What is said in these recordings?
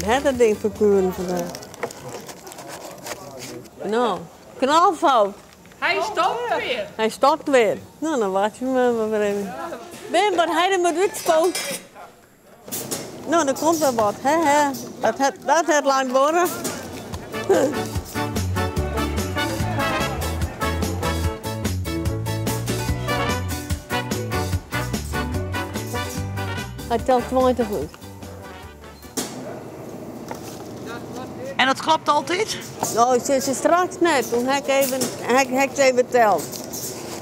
wordt, hè, dat ding verkuren vandaag. Nou, knalfout. Hij stopt weer. Hij stopt weer. Nou, dan wacht je maar weer even. Ben, wat hij er met uitspoot? Nou, dan komt er wat, hè, hè. Dat het lang worden. Hij telt 20 goed. En dat klopt altijd? Nou, ze straks net, toen heb ik even teld.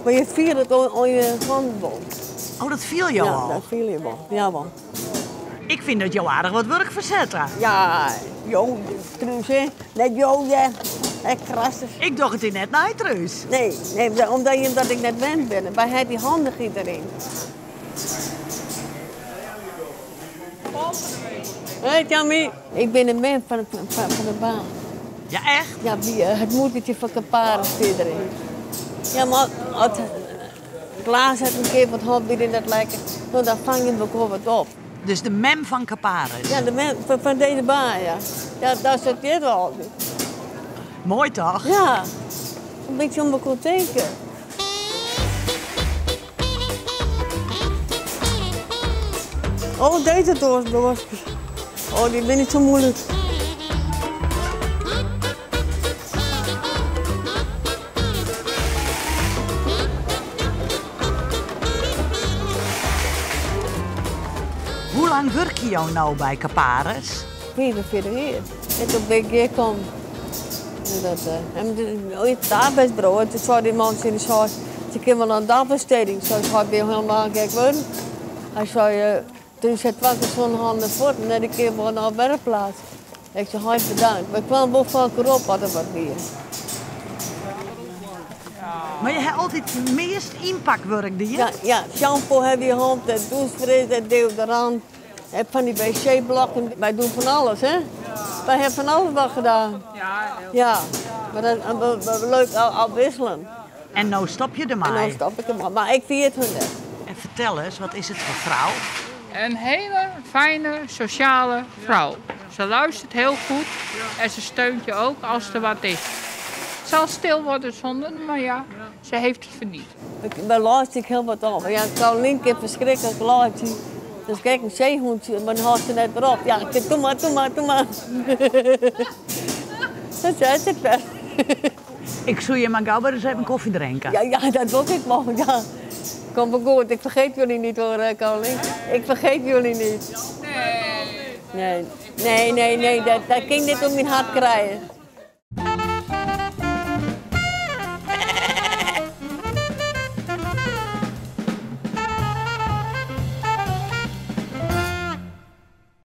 Maar je viert het aan je handbal. Oh, dat viel jou Ja, al? dat viel je wel. Jawel. Ik vind dat jou aardig wat werk verzet. Ja, joh, Truus, hè. Net joh, ja. Echt krastig. Ik dacht het in net naar Truus. Nee, omdat ik net wend ben. Wij hebben die handen erin. Hé, Tammy. Ik ben een man van de baan. Ja, echt? Ja, het moedertje van Kaparen zit erin. Ja, maar als het glaas heeft een keer wat hond in dat lijken, nou, dan vang je ook wel wat op. Dus de mem van Caparis. Ja, de man van deze baan, ja. Ja, daar zit je het wel. Mooi toch? Ja, een beetje om elkaar denken. Oh, deze doos. Oh, die ben niet zo moeilijk. Hoe lang werk je jou nou bij Caparis? 44 jaar. En toen ben ik hier gekomen. Het arbeidsbureau, toen zei die man, ze kan wel een dagbesteding. Zo zei ik helemaal gek worden. Hij zei, toen zit wat zo'n handen voort en dan keer wel naar de werkplaats. Ik zei, hartelijk bedankt. Maar ik kwam wel vaker op, wat er wat weer. Maar je hebt altijd het meest impactwerk, die je? Ja, shampoo heb je hand, douchefris, deodorant. Heb van die wc-blokken. Wij doen van alles, hè? Wij hebben van alles wat gedaan. Ja, maar dat is leuk afwisselen. En nou stop je ermee. En dan stop ik hem. Maar ik vier het hun net. En vertel eens, wat is het voor vrouw? Een hele fijne, sociale vrouw. Ze luistert heel goed en ze steunt je ook als er wat is. Het zal stil worden zonder, maar ja, ze heeft het verdiend. Daar luister ik heel wat over. Ja, Carolien heeft verschrikkelijk luisteren. Dus kijk, een zeehondje, maar dan houdt ze net weer op. Ja, doe maar. Dat is het best. Ik zou je maar gauw weer eens even koffie drinken. Ja, dat wil ik wel, ja. Kom maar goed, ik vergeet jullie niet hoor, Carolien. Ik vergeet jullie niet. Nee, dat ging dit om mijn hart krijgen.